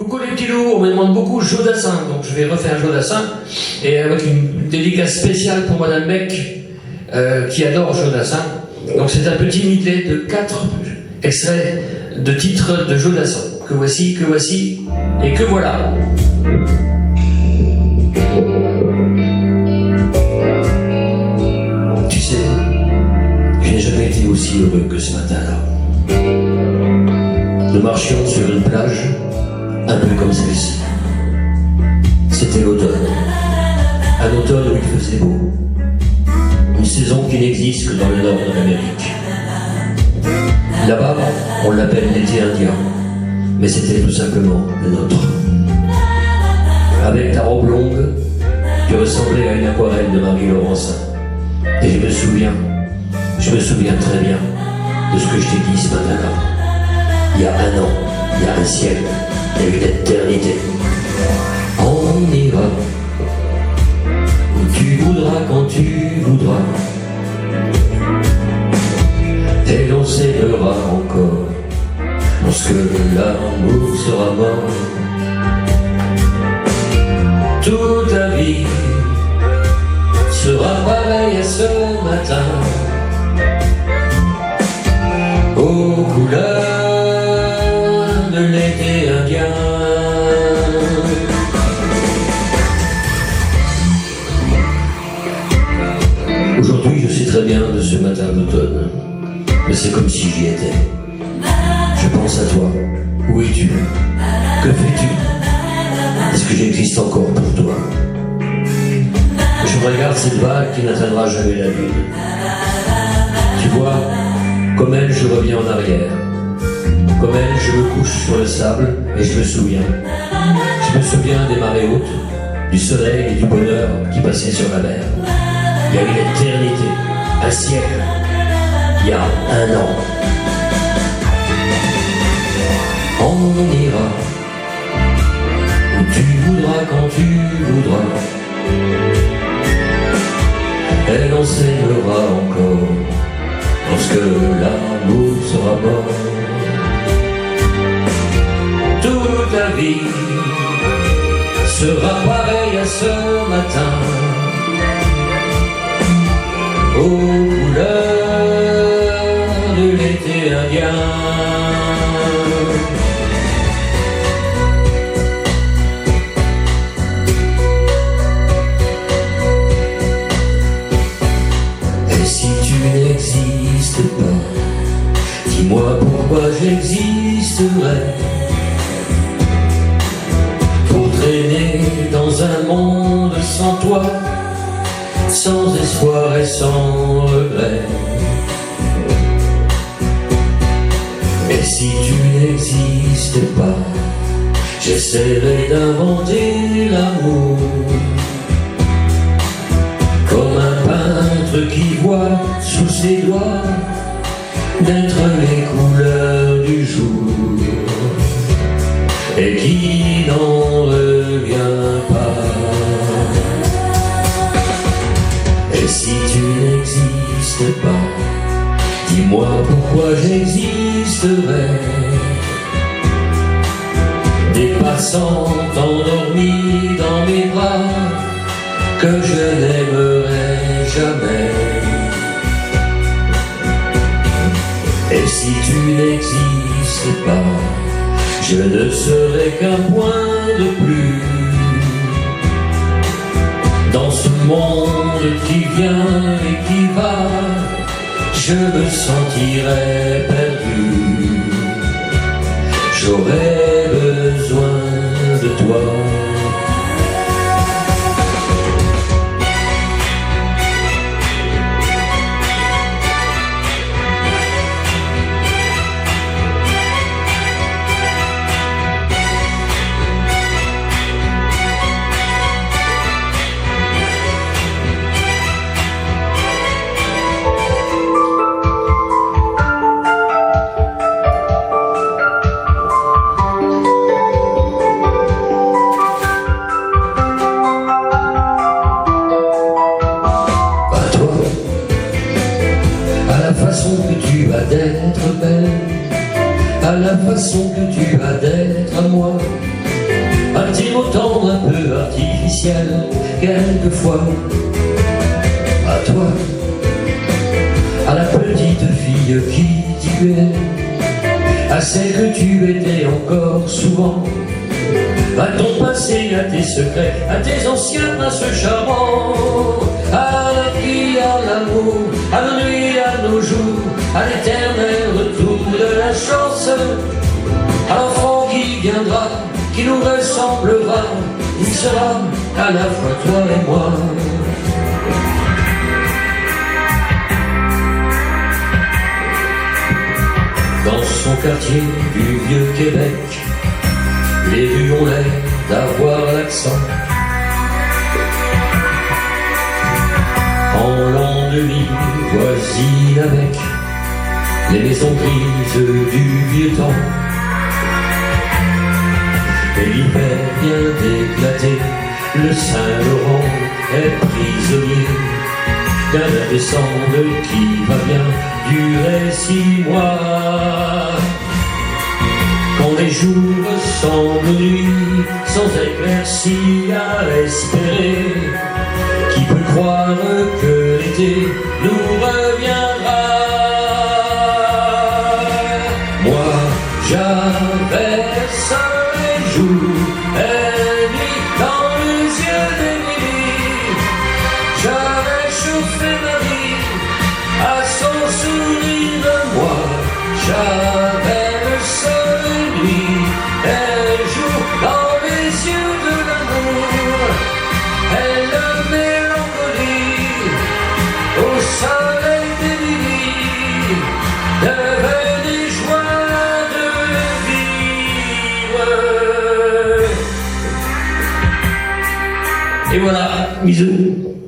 Coucou les petits loups, on me demande beaucoup Jodassin, donc je vais refaire Jodassin, et avec une dédicace spéciale pour Madame Beck, qui adore Jodassin. Donc c'est un petit medley de 4 extraits de titres de Jodassin. Que voici, et que voilà. Tu sais, je n'ai jamais été aussi heureux que ce matin-là. Nous marchions sur une plage, un peu comme celle-ci. C'était l'automne. Un automne où il faisait beau. Une saison qui n'existe que dans le nord de l'Amérique. Là-bas, on l'appelle l'été indien, mais c'était tout simplement le nôtre. Avec ta robe longue, tu ressemblais à une aquarelle de Marie-Laurencin. Et je me souviens très bien de ce que je t'ai dit ce matin-là. Il y a un an, il y a un siècle, il y a une éternité. On ira où tu voudras, quand tu voudras. Et l'on s'aimera encore lorsque l'amour sera mort. Toute la vie sera pareille à ce matin, aux couleurs de l'été indien. Aujourd'hui, je sais très bien de ce matin d'automne, mais c'est comme si j'y étais. Je pense à toi. Où es-tu? Que fais-tu? Est-ce que j'existe encore pour toi? Je regarde cette vague qui n'atteindra jamais la lune. Tu vois, comme elle, je reviens en arrière. Comme elle, je me couche sur le sable et je me souviens. Je me souviens des marées hautes, du soleil et du bonheur qui passaient sur la mer. Il y a une éternité, un siècle, il y a un an. On ira où tu voudras, quand tu voudras. Et l'on s'aimera encore lorsque l'amour sera mort. Toute la vie sera pareille à ce matin, aux couleurs de l'été indien. Et si tu n'existes pas, dis-moi pourquoi j'existerais. Pour traîner dans un monde sans toi, sans espoir et sans regret. Et si tu n'existes pas, j'essaierai d'inventer l'amour, comme un peintre qui voit sous ses doigts d'être les couleurs du jour, et qui n'en revient pas. Et si tu n'existes pas, dis-moi pourquoi j'existerais. Des passants endormis dans mes bras que je n'aimerais jamais. Et si tu n'existes pas, je ne serai qu'un point de plus dans ce monde qui vient et qui va. Je me sentirai perdu, j'aurais besoin de toi. d'être belle, à la façon que tu as d'être à moi. mots tendres un peu artificiels, quelquefois. À toi, à la petite fille qui tu es, à celle que tu étais encore souvent, à ton passé, à tes secrets, à tes anciens princes charmants, à la vie, à l'amour, à nos nuits, à nos jours, à l'éternel retour de la chance, à l'enfant qui viendra, qui nous ressemblera, il sera à la fois toi et moi. Dans son quartier du vieux Québec, les rues ont l'air d'avoir l'accent. En l'an 2000, voisine avec les maisons grises du vieux temps. Et l'hiver vient d'éclater, le Saint-Laurent est prisonnier d'un indécembre qui va bien durer 6 mois. Quand les jours semblent nuits, sans éclaircie à espérer, qui peut croire que l'été nous reviendra? Moi, j'avais soleil jour et nuit dans les yeux d'Émilie. J'avais chauffé ma vie à son sourire. Moi, j'avais le soleil, nuit et jour dans les yeux de l'amour. Et la mélancolie au soleil d'Émilie devait des joies de vivre. Et voilà, bisous.